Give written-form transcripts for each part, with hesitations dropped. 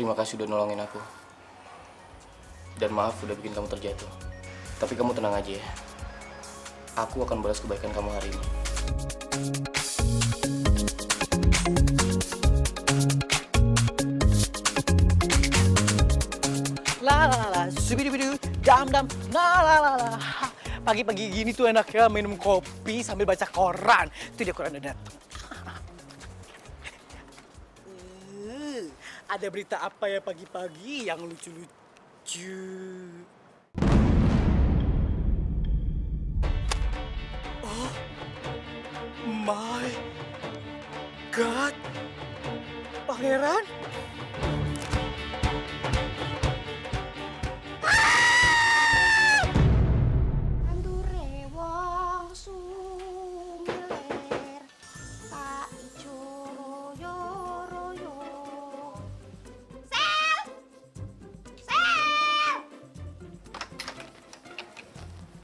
terima kasih udah nolongin aku. Dan maaf udah bikin kamu terjatuh. Tapi kamu tenang aja ya. Aku akan balas kebaikan kamu hari ini. La la la la, subidu-bidu, dam-dam, la la la la. Pagi-pagi gini tuh enaknya minum kopi sambil baca koran. Itu dia koran udah datang. Ada berita apa ya pagi-pagi yang lucu-lucu? Oh my God, Pangeran?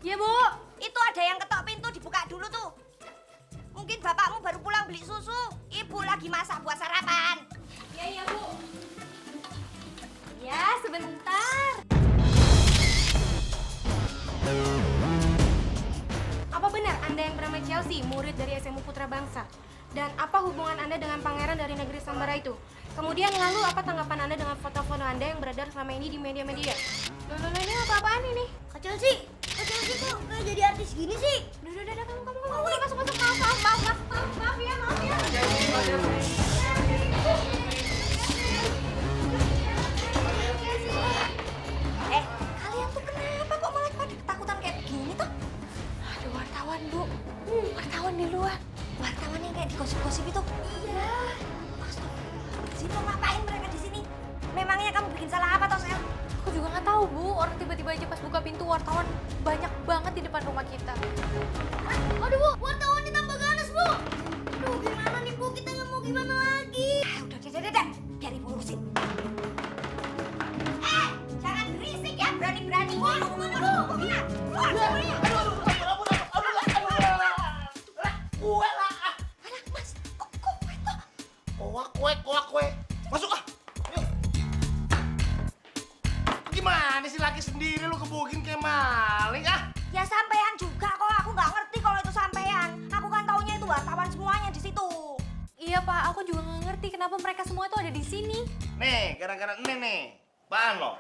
Ya Bu, itu ada yang ketok pintu, dibuka dulu tuh. Mungkin bapakmu baru pulang beli susu. Ibu lagi masak buat sarapan. Ya Bu. Ya sebentar. Apa benar Anda yang bernama Chelsea, murid dari SMU Putra Bangsa? Dan apa hubungan Anda dengan pangeran dari negeri Sambara itu? Kemudian lalu apa tanggapan Anda dengan foto-foto Anda yang beredar selama ini di media-media? Loh, ini apa-apaan ini? Kak Chelsea kok kayak jadi artis gini sih? Udah, kamu masuk. Maaf ya. Kalian tuh kenapa kok malah pada ketakutan kayak begini tuh? Aduh, wartawan, Bu. Wartawan di luar. Wartawan yang kayak digosip-gosip itu? Iya. Astagfirullahaladzim, mau ngapain mereka di sini? Memangnya kamu bikin salah apa toh, Sel? Aku juga nggak tahu, Bu. Orang tiba-tiba aja pas buka pintu wartawan banyak banget di depan rumah kita. Aduh Bu, wartawannya tambah ganas Bu. Aduh gimana nih Bu, kita nggak mau gimana lagi? Udah, biar Ibu urusin. Jangan berisik ya, berani-berani. Keluar semuanya. Kue lah. Alah Mas, kok kue toh? Kue. Masuk ah. Yuk. Gimana sih laki sendiri lu kebukin kayak maling ah? Ya sampean juga kok, aku nggak ngerti kalau itu sampean. Aku kan taunya itu wartawan semuanya di situ. Iya, Pak. Aku juga nggak ngerti kenapa mereka semua tuh ada di sini. Nih, gara-gara ini nih. Apaan lo?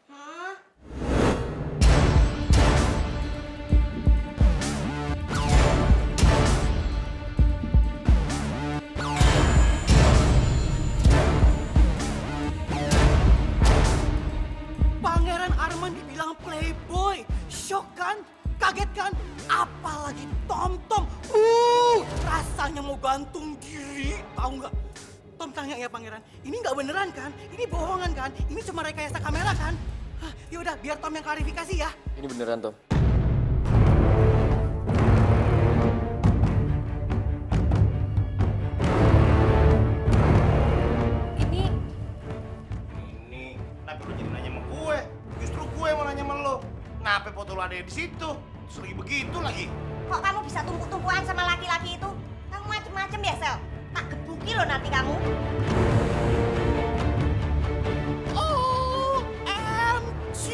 Hah? Pangeran Arman dibilang playboy. Shock kan? Kaget kan? Apalagi Tom. Rasanya mau gantung diri. Tahu nggak? Tom tanya ya Pangeran, ini nggak beneran kan? Ini bohongan kan? Ini cuma rekayasa kamera kan? Yaudah, biar Tom yang klarifikasi ya. Ini beneran, Tom. Ini Kenapa lu jadi nanya sama gue? Justru gue mau nanya sama lo. Kenapa foto lu ada di situ? Terus lagi begitu lagi. Kok kamu bisa tumpuk-tumpuan sama laki-laki itu? Kamu macem-macem ya, Sel? Tak gebuki loh nanti kamu. OMG!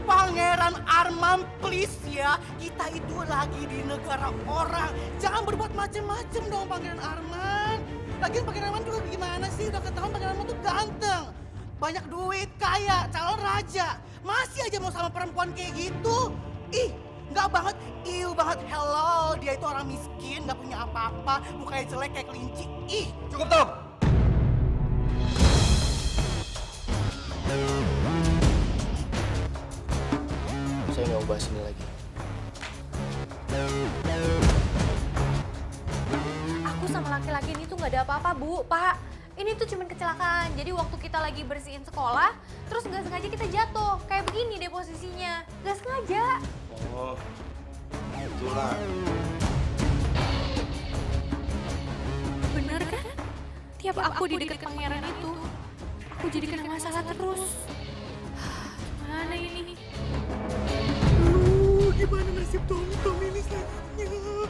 Pangeran Arman, please ya. Kita itu lagi di negara orang. Jangan berbuat macem-macem dong Pangeran Arman. Lagian Pangeran Arman juga gimana sih? Udah ketahuan Pangeran Arman tuh ganteng. Banyak duit, kaya, calon raja. Masih aja mau sama perempuan kayak gitu? Ih, nggak banget, iu banget. Hello, dia itu orang miskin, nggak punya apa-apa, mukanya jelek kayak kelinci. Ih, Cukup, Tom. Saya nggak mau bahas ini lagi. aku sama laki-laki ini tuh nggak ada apa-apa, Bu, Pak. Ini tuh cuma kecelakaan. Jadi waktu kita lagi bersihin sekolah, terus nggak sengaja kita jatuh. Kayak begini deh posisinya. Nggak sengaja. Oh, itulah. Bener kan? Tiap aku di dekat pangeran itu, aku jadi kena masalah terus. Mana ini? Gimana nasib Tom ini selanjutnya?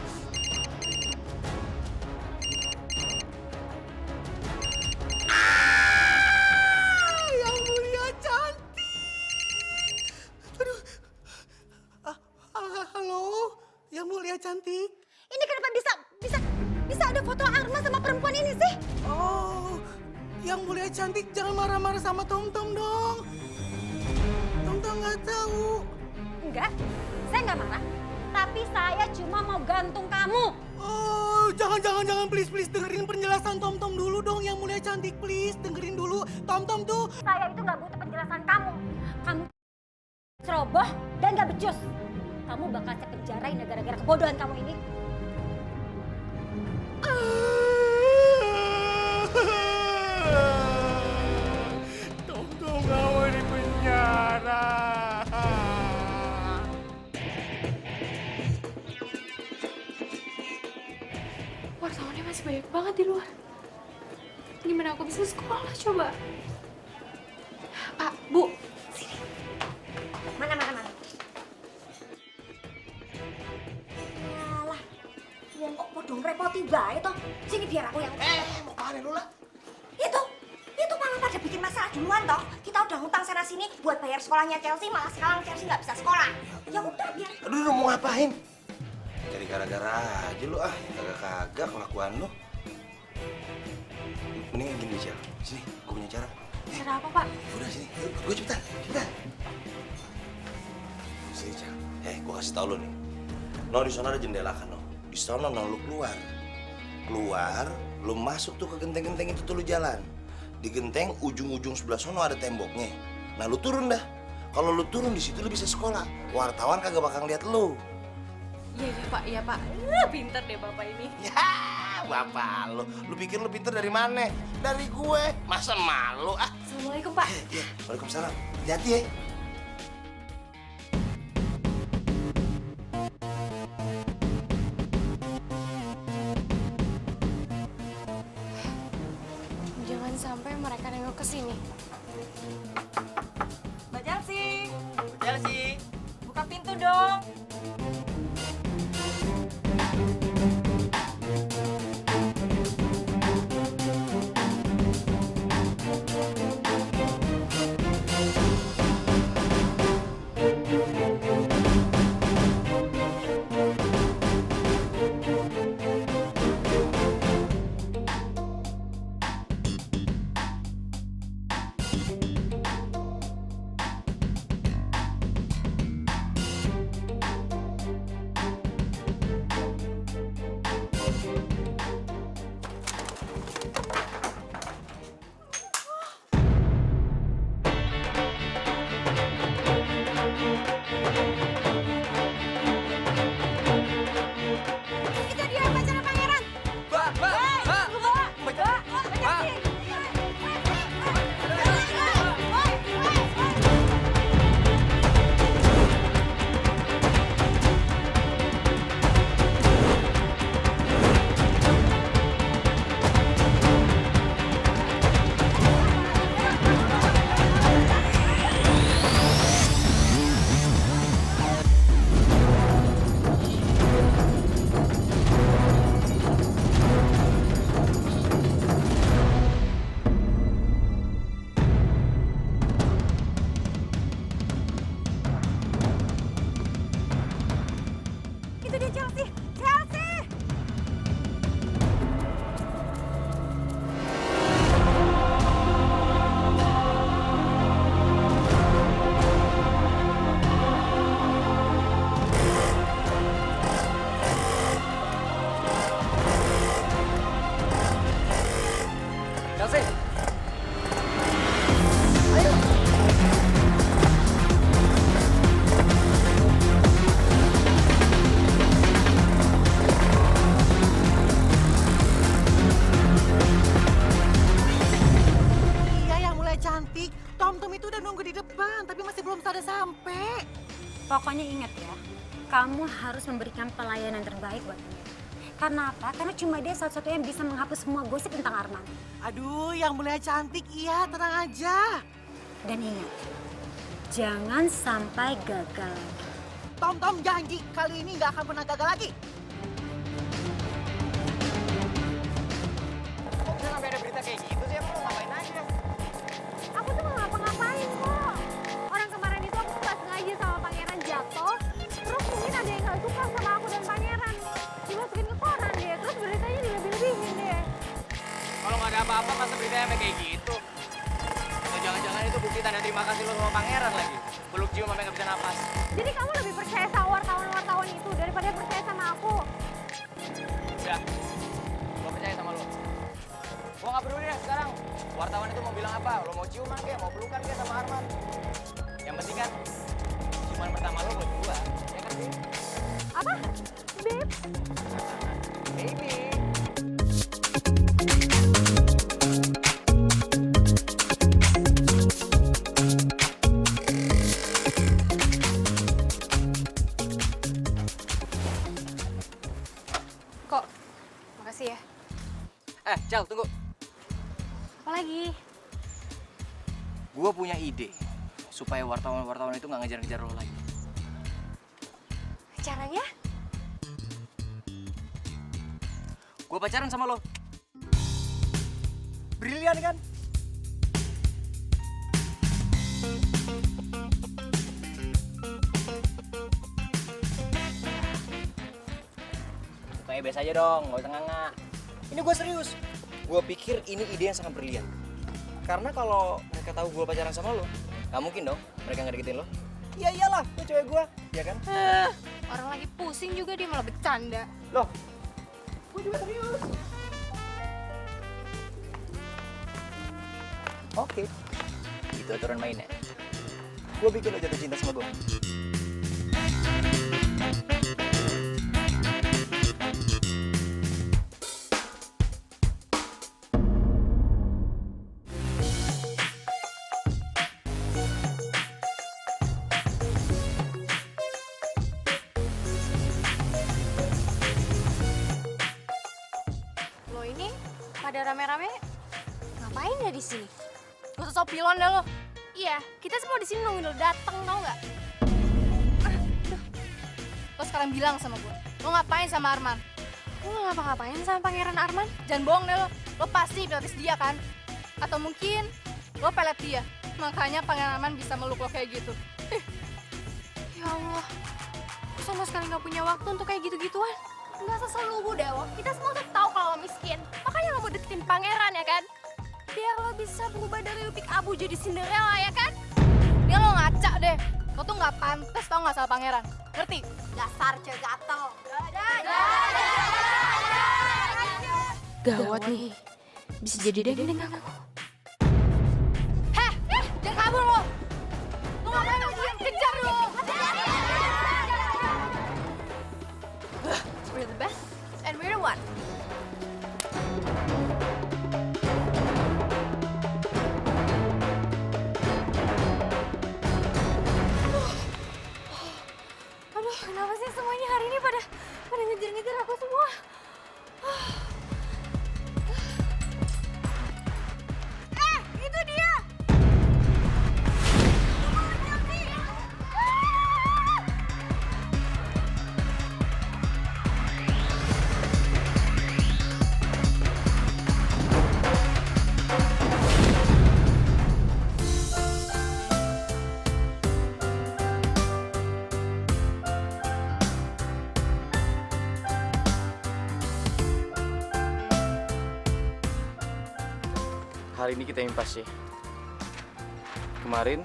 Mulia Cantik? Ini kenapa bisa ada foto Arma sama perempuan ini sih? Oh, yang Mulia Cantik jangan marah-marah sama Tom-Tom dong. Tom-Tom nggak tahu. Enggak, saya nggak marah. Tapi saya cuma mau gantung kamu. Oh, jangan, please dengerin penjelasan Tom-Tom dulu dong, yang Mulia Cantik, please dengerin dulu. Tom-Tom tuh. Saya itu nggak butuh penjelasan kamu. Kamu ceroboh dan nggak becus. Kamu bakal saya penjarain gara-gara kebodohan kamu ini. Tom-Tom kamu di penjara. Wartawannya masih banyak banget di luar. Gimana aku bisa sekolah coba? Pak, Bu, sini. Mana. Alah, wong kok podo ngrepoti bae toh. Sini biar aku yang. Mau kemana lu lah? Itu malah pada bikin masalah duluan toh. Kita udah ngutang sana sini buat bayar sekolahnya Chelsea, malah sekarang Chelsea nggak bisa sekolah. Ya udah biar. Aduh, lu mau ngapain? Cari gara-gara aja lu ah, kagak kelakuan lu. Mending gini aja, sini, gue punya cara. Cara apa, Pak? Udah sini, yuk, gue cepetan. Sini, Cak. Gue kasih tau lu nih. No, di sana ada jendela kan, no. Di sana no, lu keluar, lu masuk tuh ke genteng-genteng itu tuh lu jalan. Di genteng ujung-ujung sebelah sono ada temboknya. Nah, lu turun dah. Kalau lu turun di situ lu bisa sekolah. Wartawan kagak bakal lihat lu. Iya, Pak. Pinter deh Bapak ini. Ya, bapak lu. Lu pikir lu pinter dari mana? Dari gue. Masa malu ah? Assalamualaikum, Pak. Iya, waalaikumsalam. Hati-hati ya. Jangan sampai mereka nengok ke sini. Mbak Chelsea, buka pintu dong. Itu dia pacarnya pangeran. Mbak Chelsea. Itu dia Chelsea. Iya, yang Mulia Cantik. Tom-Tom itu udah nunggu di depan, tapi masih belum sampai. Pokoknya ingat ya, kamu harus memberikan pelayanan terbaik buat dia. Karena apa? Karena cuma dia satu-satunya yang bisa menghapus semua gosip tentang Arman. Aduh, yang Mulia Cantik, iya tenang aja. Dan ingat, jangan sampai gagal lagi. Tom-Tom janji kali ini nggak akan pernah gagal lagi. Kok bisa sampai ada berita kayak gitu sih? Emang lo ngapain aja? Aku tuh nggak ngapa-ngapain kok. Orang kemarin itu aku nggak sengaja sama pangeran jatuh. Terus mungkin ada yang nggak suka sama aku dan pangeran. masa beritanya sampai kayak gitu? Atau jangan-jangan itu bukti tanda terima kasih lo sama pangeran lagi. Peluk cium sampai nggak bisa napas. Jadi kamu lebih percaya sama wartawan-wartawan itu daripada percaya sama aku? Udah, lo percaya sama lo. Gua nggak peduli deh sekarang. Wartawan itu mau bilang apa? Lo mau ciuman kayak, mau pelukan kayak sama Arman. Yang penting kan, ciuman pertama lo buat gua, ya kan sih? Apa? Beb? Baby. Kok? Makasih ya. Cal, tunggu. Apa lagi? Gua punya ide supaya wartawan-wartawan itu nggak ngejar-ngejar lo lagi. Caranya? Gua pacaran sama lo. Brilian kan? Kayak biasa aja dong, nggak usah nganga. Ini gue serius. Gue pikir ini ide yang sangat brilian. Karena kalau mereka tahu gue pacaran sama lo, nggak mungkin dong mereka nggak deketin lo. Iya iyalah, lo cewek gue, ya kan? Orang lagi pusing juga dia malah bercanda. Loh, gue juga serius. Oke, itu aturan mainnya. Gue bikin lo jatuh cinta sama gue. Lo ini pada rame-rame ngapain ya di sini? Gak usah pilon dah lo. Iya, kita semua di sini nungguin lo dateng, tau nggak? Lo sekarang bilang sama gue, lo ngapain sama Arman? Lo nggak ngapa-ngapain sama Pangeran Arman? Jangan bohong deh lo pasti hipnotis dia kan? Atau mungkin lo pelet dia, makanya Pangeran Arman bisa meluk lo kayak gitu. Ya Allah, aku sama sekali nggak punya waktu untuk kayak gitu-gituan. Nggak selalu deh lo, kita semua tuh tahu kalau lo miskin. Makanya lo mau deketin pangeran ya kan? Biar lo bisa berubah dari lupik abu jadi Cinderella ya kan? Dia lo ngaca deh, lo tuh nggak pantas tau nggak sama Pangeran, ngerti? Dasar cewek gatel. Gawat nih, bisa jadi dia gini aku. Heh, jangan kabur lo. Lo ngapain lo diam, kejar dong. We're the best and we're the one. Aduh, kenapa sih semuanya hari ini pada ngejar-ngejar aku semua? Itu dia. Hari ini kita impas ya. Kemarin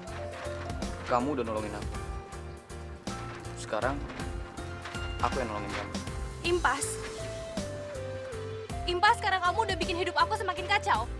kamu udah nolongin aku. Sekarang aku yang nolongin kamu. Impas. Impas karena kamu udah bikin hidup aku semakin kacau.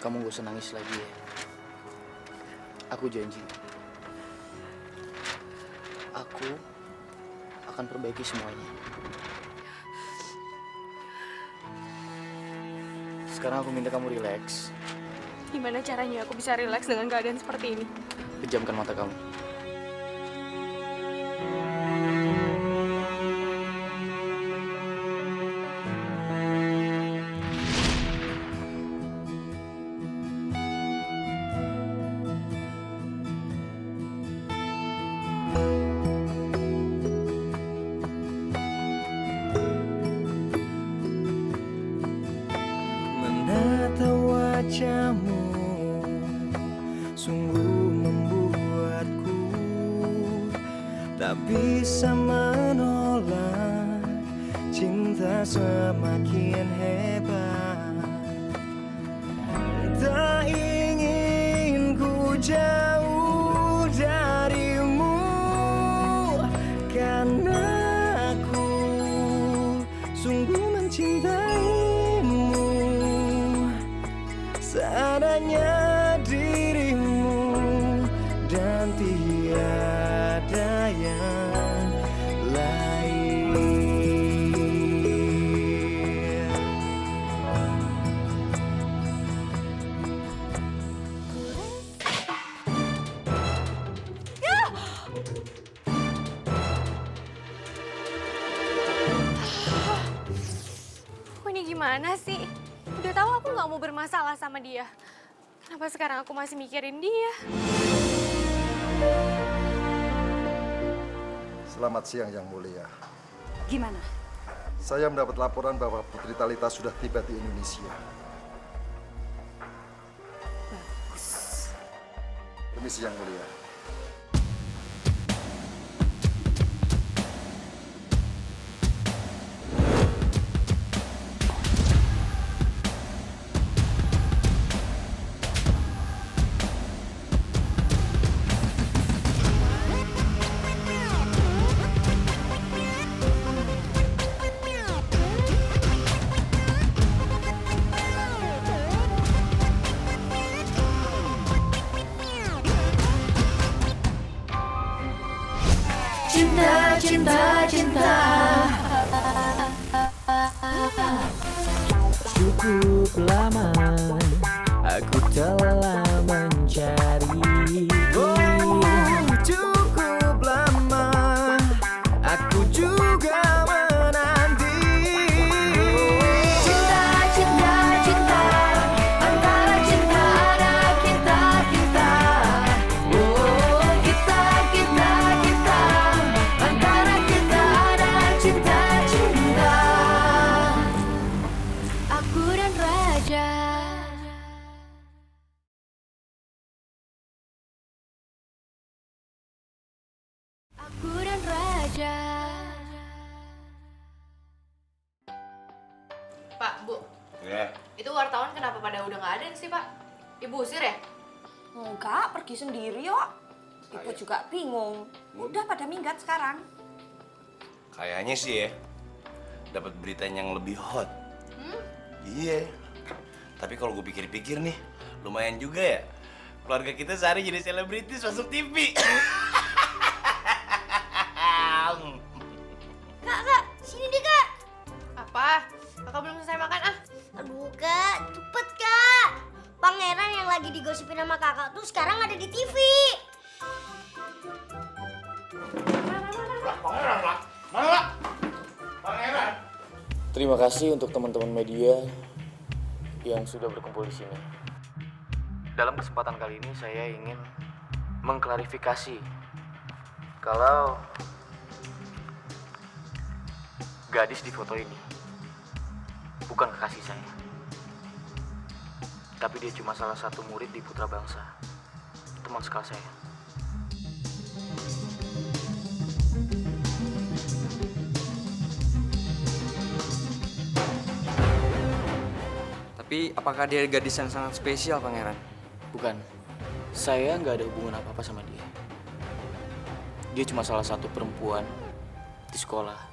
Kamu gak usah nangis lagi ya. Aku janji. Aku akan perbaiki semuanya. Sekarang aku minta kamu rileks. Gimana caranya aku bisa rileks dengan keadaan seperti ini? Pejamkan mata kamu. Menata wajahmu sungguh membuatku tak bisa menolak. Cinta semakin hebat. Tak ingin ku jauh darimu, karena aku sungguh mencintaimu. Seadanya dirimu dan tiada yang lain. Aku ini gimana sih? Udah tahu aku nggak mau bermasalah sama dia. Kenapa sekarang aku masih mikirin dia? Selamat siang Yang Mulia. Gimana? Saya mendapat laporan bahwa Putri Talita sudah tiba di Indonesia. Bagus. Permisi Yang Mulia. Cinta, cinta, cinta. Cukup lama aku telah mencari. Oh, cukup lama aku juga menanti. Cinta, cinta, cinta. Antara cinta ada kita, kita. Oh, kita, kita, kita. Antara kita ada cinta, cinta. Aku dan Raja. Aku dan Raja. Pak, Bu, Ya. itu wartawan kenapa pada udah nggak ada sih, Pak? Ibu usir ya? Enggak, pergi sendiri yuk. Ibu juga bingung. Udah pada minggat sekarang. Kayaknya sih ya, dapat berita yang lebih hot. Iya. Tapi kalau gue pikir-pikir nih, lumayan juga ya. Keluarga kita sehari jadi selebritis masuk TV. Kak, sini deh kak. Apa? Kakak belum selesai makan ah? Aduh kak, cepet kak. Pangeran yang lagi digosipin sama kakak tuh sekarang ada di TV. Terima kasih untuk teman-teman media yang sudah berkumpul di sini. Dalam kesempatan kali ini saya ingin mengklarifikasi kalau gadis di foto ini bukan kekasih saya. Tapi dia cuma salah satu murid di Putra Bangsa, teman sekelas saya. Tapi apakah dia gadis yang sangat spesial, Pangeran? Bukan, saya nggak ada hubungan apa-apa sama dia. Dia cuma salah satu perempuan di sekolah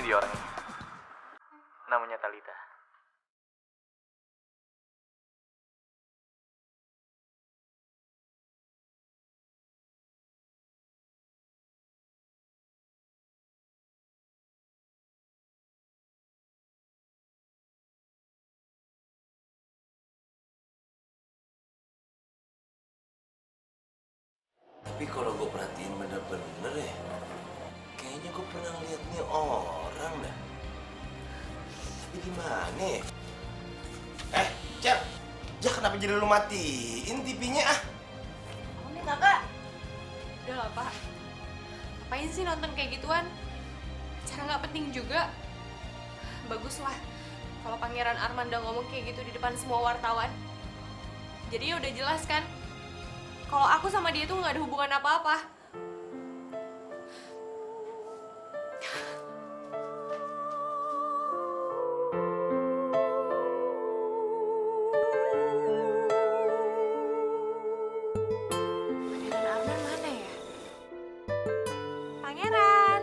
dia orangnya. Namanya Talita. Tapi kalau gue perhatiin bener-bener ya, kayaknya gue pernah lihat nih orang dah. Tapi di mana? Cel, kenapa jadi lu matiin TV-nya ah? Ini kakak. Udah lah, Pak. Ngapain sih nonton kayak gituan? Acara nggak penting juga. Baguslah kalau Pangeran Arman udah ngomong kayak gitu di depan semua wartawan. Jadi ya udah jelas kan? Kalau aku sama dia tuh nggak ada hubungan apa-apa. Pangeran Arman mana ya? Pangeran.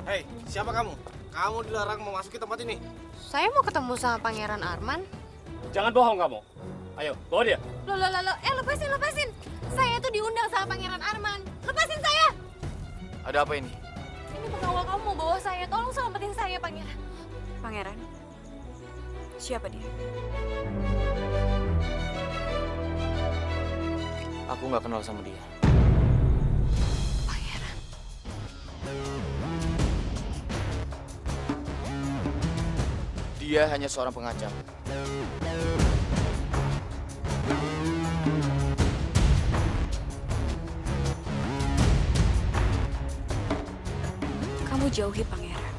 Hei, siapa kamu? Kamu dilarang memasuki tempat ini. Saya mau ketemu sama Pangeran Arman. Jangan bohong kamu. Ayo, bawa dia. Loh, lepasin. Saya tuh diundang sama Pangeran Arman. Lepasin saya. Ada apa ini? Ini pengawal kamu mau bawa saya. Tolong selamatin saya, Pangeran. Pangeran, siapa dia? Aku nggak kenal sama dia. Pangeran. Dia hanya seorang pengacau. Kamu jauhi Pangeran,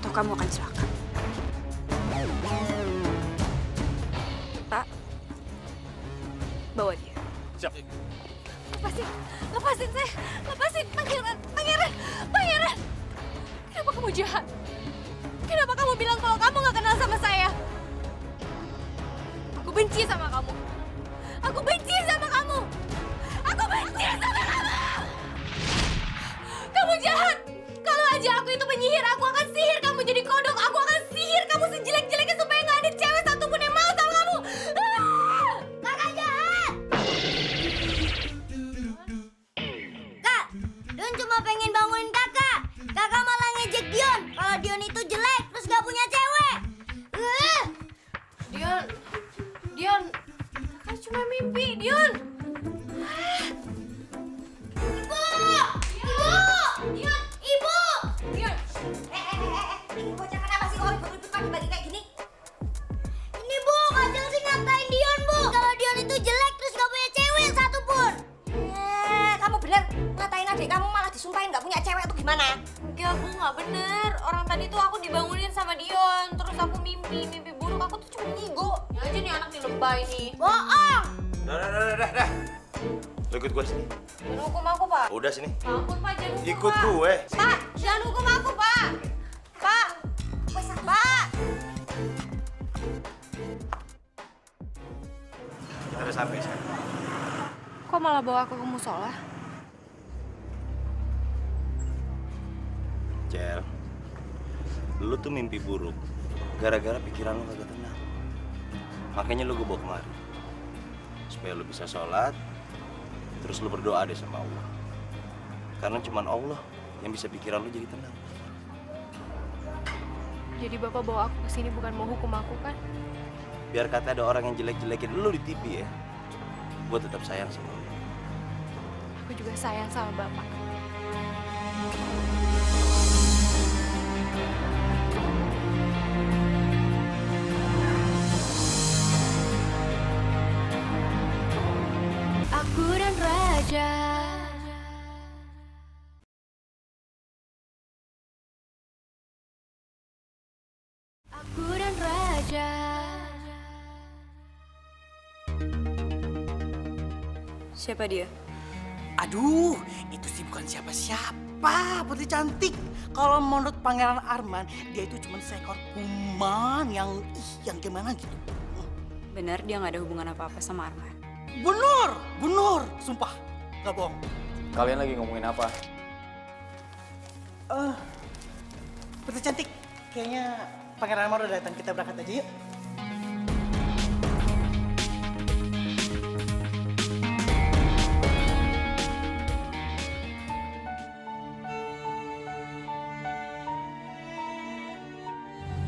atau kamu akan celaka. Pak, bawa dia. Siap. Lepasin saya. Lepasin, Pangeran. Kenapa kamu jahat? Kenapa kamu bilang kalau kamu gak kenal sama saya? Aku benci sama kamu. Kamu jahat. Kalau aja aku itu penyihir, aku akan sihir kamu jadi kodok. Aku akan sihir kamu sejelek-jeleknya supaya gak ada cewek satupun yang mau sama kamu. Kakak jahat! Kak, Dion cuma pengen bangunin kakak. Kakak malah ngejek Dion kalau Dion itu jelek terus gak punya cewek. Dion, kakak cuma mimpi, Dion. Ibu! Dion! Ini bocah kenapa sih kok ribut-ribut pagi-pagi kayak gini? Ini Bu, Kak Chelsea ngatain Dion Bu. Kalau Dion itu jelek terus gak punya cewek satupun. Kamu bener ngatain adik kamu malah disumpahin gak punya cewek tuh gimana? Enggak, Bu, nggak bener. Orang tadi tuh aku dibangunin sama Dion, terus aku mimpi buruk. Aku tuh cuma ngigo. Ya aja nih anak nih lebay nih. Bohong! Dah. Lu ikut gue sini. Jangan hukum aku, Pak. Udah sini. Ampun, Pak, jangan hukum, Ikut Pak. gue. Pak, jangan hukum aku, Pak. Pak. Kita udah sampai sekarang. Kok malah bawa aku ke musola? Cel, lu tuh mimpi buruk gara-gara pikiran lu kagak tenang. Makanya lu gue bawa kemari. Supaya lu bisa sholat, terus lu berdoa deh sama Allah. Karena cuman Allah yang bisa pikiran lu jadi tenang. Jadi Bapak bawa aku ke sini bukan mau hukum aku kan? Biar kata ada orang yang jelek-jelekin lu di TV ya, gue tetap sayang sama lu. Aku juga sayang sama Bapak. Aku dan Raja. Aku dan Raja. Siapa dia? Aduh, itu sih bukan siapa-siapa, Putri cantik. Kalau menurut Pangeran Arman, dia itu cuma seekor kuman yang gimana gitu. Benar dia nggak ada hubungan apa-apa sama Arman. Bener, sumpah, nggak bohong. Kalian lagi ngomongin apa? Putri cantik, kayaknya Pangeran Arman udah datang, kita berangkat aja yuk.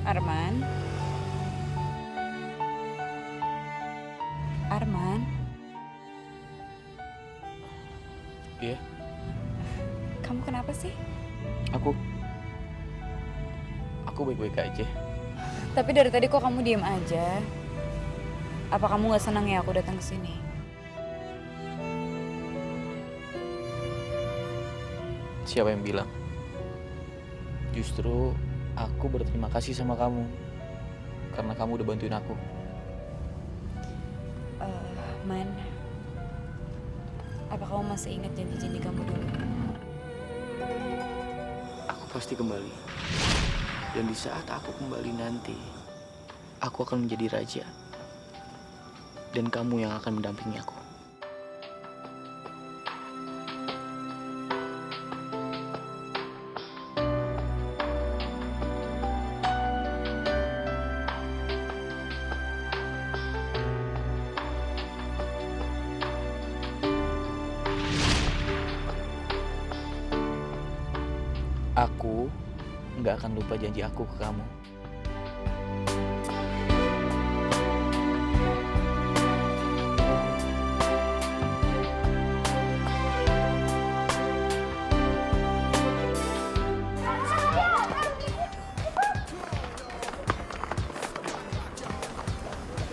Arman? Arman? Iya, Kamu kenapa sih? aku baik-baik aja. Tapi dari tadi kok kamu diem aja? Apa kamu nggak senang ya aku datang ke sini? Siapa yang bilang? Justru aku berterima kasih sama kamu. Karena kamu udah bantuin aku. Man, apa kamu masih ingat janji-janji kamu dulu? Aku pasti kembali. Dan di saat aku kembali nanti, aku akan menjadi raja. Dan kamu yang akan mendampingi aku. Aku nggak akan lupa janji aku ke kamu.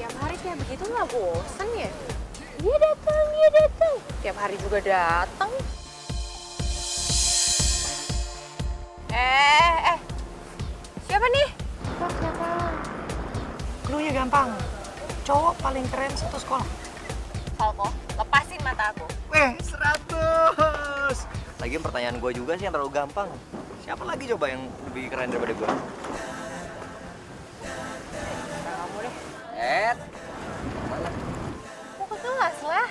Tiap hari kayak begitu nggak bosan ya? Dia datang. Tiap hari juga datang. Siapa nih? Siapa? Cluenya gampang, cowok paling keren satu sekolah. Falco, lepasin mata aku. 100. Lagian pertanyaan gue juga sih yang terlalu gampang. Siapa lagi coba yang lebih keren daripada gue? Kamu deh. Mana? Mau ke kelas lah.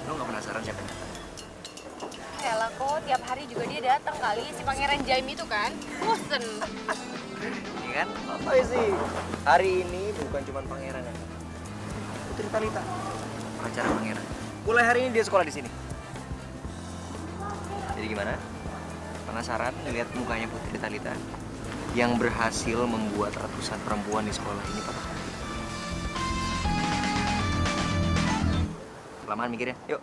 Lo gak penasaran siapa yang datang? Yalah kok, tiap hari juga dia datang kali. Si Pangeran Jaim itu kan. Bosen. Iya kan? Apa sih? Hari ini bukan cuma pangeran yang datang. Putri Talita, pacar pangeran. Mulai hari ini dia sekolah di sini. Jadi gimana? Penasaran ngeliat mukanya Putri Talita yang berhasil membuat ratusan perempuan di sekolah ini patah hati? Kelamaan mikirnya, yuk.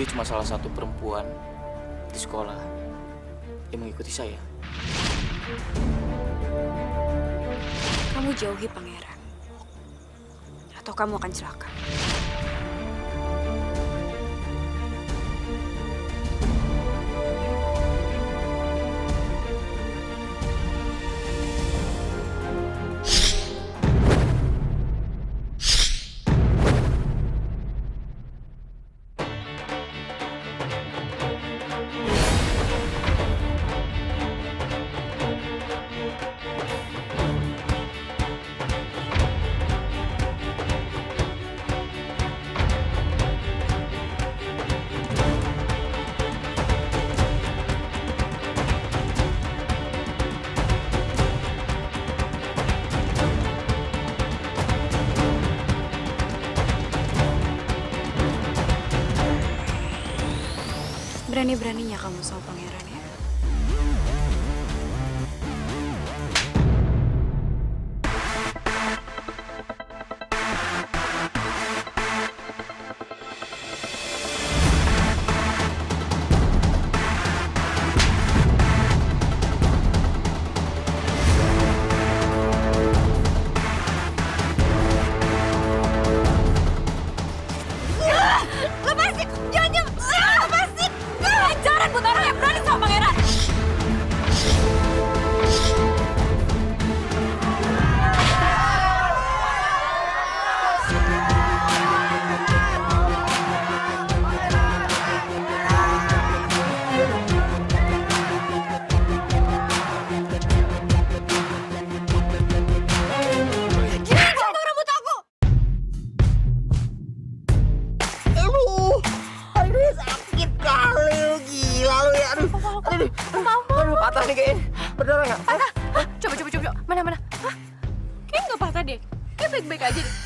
Dia cuma salah satu perempuan di sekolah yang mengikuti saya. Kamu jauhi pangeran, atau kamu akan celaka. Berani-beraninya kamu sama pangeran ya? baik-baik aja deh.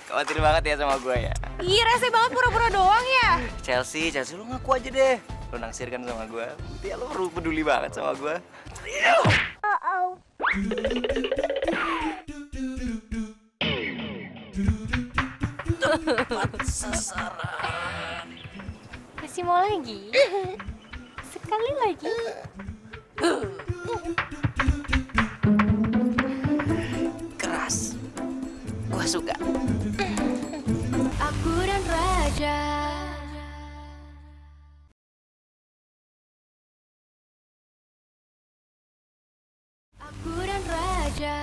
Khawatir banget ya sama gue ya. Ih, rese banget pura-pura doang ya. Chelsea lu ngaku aja deh. Lu naksir kan sama gue. Bukti ya lu peduli banget sama gue. Tepat sasaran. Masih mau lagi? Sekali lagi. Keras. Gue suka. Aku dan Raja. Aku dan Raja.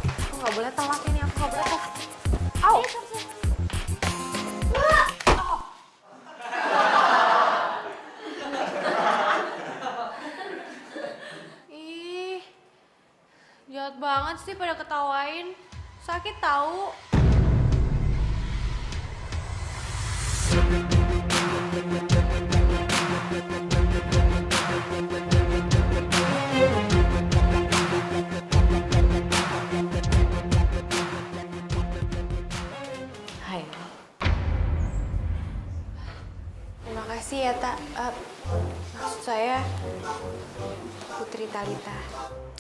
Aku nggak boleh telat ini, aku nggak boleh telat. Au! Ih, jahat banget sih pada ketawain. Sakit tahu. Hai. Terima kasih ya, Tak. Maksud saya Putri Talita.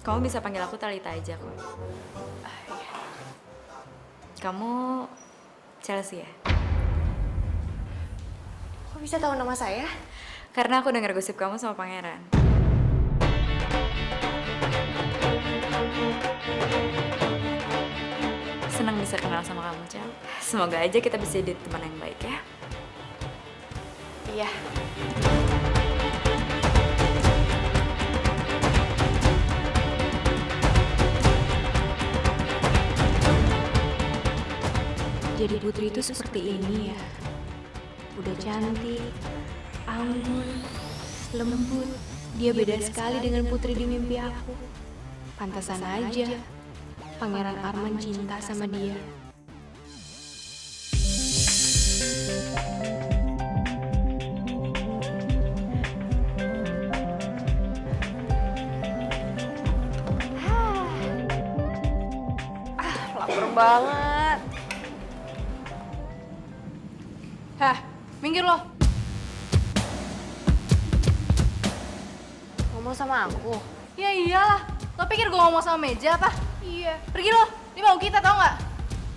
Kamu bisa panggil aku Talita aja kok. Iya. Kamu Chelsea ya? Kok bisa tahu nama saya? Karena aku denger gosip kamu sama pangeran. Senang bisa kenal sama kamu, Cel. Semoga aja kita bisa jadi teman yang baik ya. Iya. Jadi Putri itu seperti ini ya. Udah cantik, anggun, lembut. Dia beda sekali dengan Putri di mimpi aku. Pantasan aja Pangeran Arman cinta sama dia. Lapar banget. Hah, minggir lo. Ngomong sama aku. Ya iyalah, lo pikir gue ngomong sama meja apa? Iya. Pergi lo, ini mau kita tau nggak?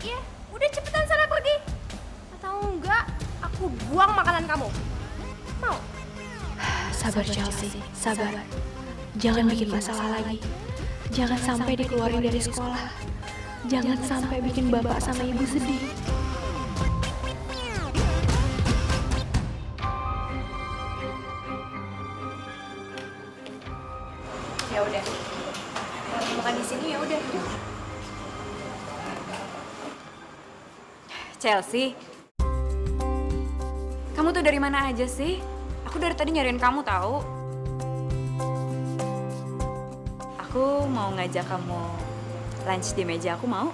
Iya, udah cepetan sana pergi. Atau enggak, aku buang makanan kamu. Mau? Sabar Chelsea, sabar. Jangan bikin masalah lagi. Jangan sampai dikeluarin dari sekolah. Jangan sampai bikin bapak sama ibu sedih. Ya udah. Kalau makan di sini ya udah. Chelsea, kamu tuh dari mana aja sih? Aku dari tadi nyariin kamu tahu. Aku mau ngajak kamu lunch di meja aku, mau?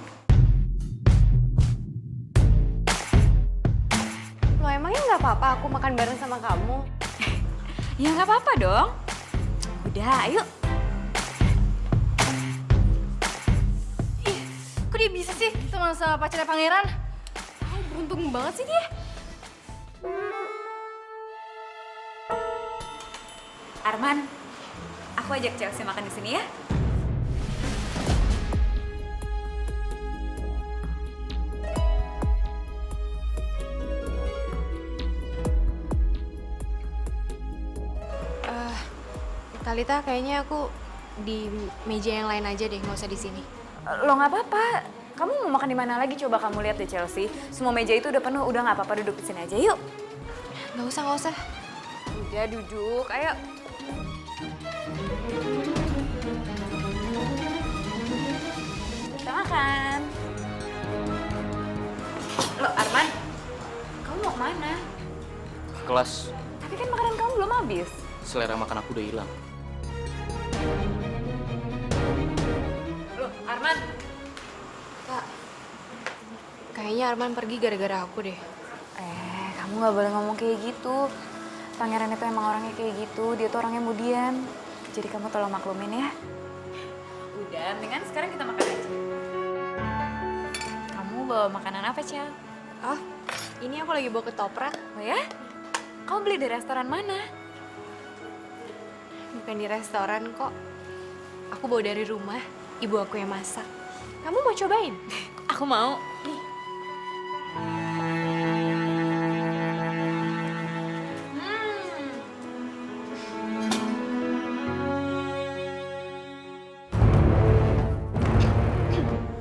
Lo emangnya nggak apa-apa aku makan bareng sama kamu? Ya nggak apa-apa dong. Udah, ayo. Kok dia bisa sih teman sama pacarnya pangeran? Beruntung banget sih dia. Arman, aku ajak Chelsea makan di sini ya. Talita, kayaknya aku di meja yang lain aja deh, nggak usah di sini. Lo nggak apa-apa. Kamu mau makan di mana lagi? Coba kamu lihat deh Chelsea. Semua meja itu udah penuh. Udah nggak apa-apa, duduk di sini aja. Yuk. Nggak usah, nggak usah. Udah duduk. Ayo. Kita makan. Lo Arman, kamu mau kemana? Ke kelas. Tapi kan makanan kamu belum habis. Selera makan aku udah hilang. Loh, Arman. Kak, kayaknya Arman pergi gara-gara aku deh. Kamu nggak boleh ngomong kayak gitu. Pangeran itu emang orangnya kayak gitu. Dia tuh orangnya mudian. Jadi kamu tolong maklumin ya. udah, mendingan sekarang kita makan aja. Kamu bawa makanan apa, Cel? Oh, ini aku lagi bawa ketoprak. Oh ya? Kamu beli di restoran mana? Bukan di restoran kok. Aku bawa dari rumah, ibu aku yang masak. Kamu mau cobain? Aku mau. Nih.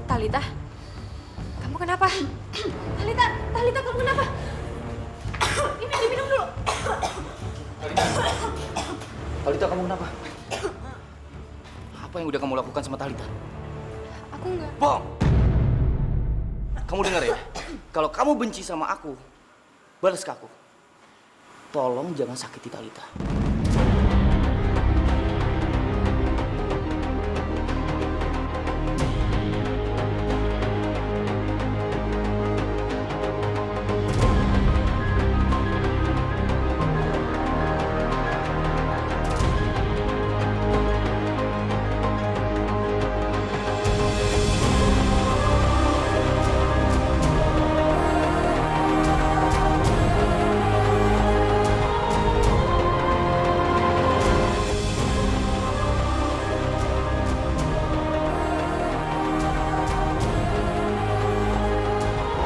Talita, kamu kenapa? Talita, kamu kenapa? Ini diminum dulu. Talita, kamu kenapa? Apa yang udah kamu lakukan sama Talita? Aku nggak. Bohong! Kamu dengar ya? Kalau kamu benci sama aku, balas ke aku. Tolong jangan sakiti Talita.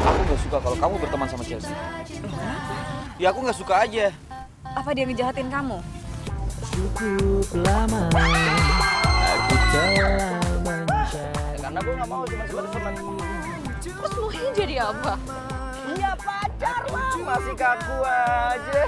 Aku nggak suka kalau kamu berteman sama Chelsea. Ya aku nggak suka aja. Apa dia ngejahatin kamu? Cukup lama aku telah mencari. Karena gue nggak mau cuma sebatas teman. Terus maunya jadi apa? Ya pacar lah, masih kaku aja.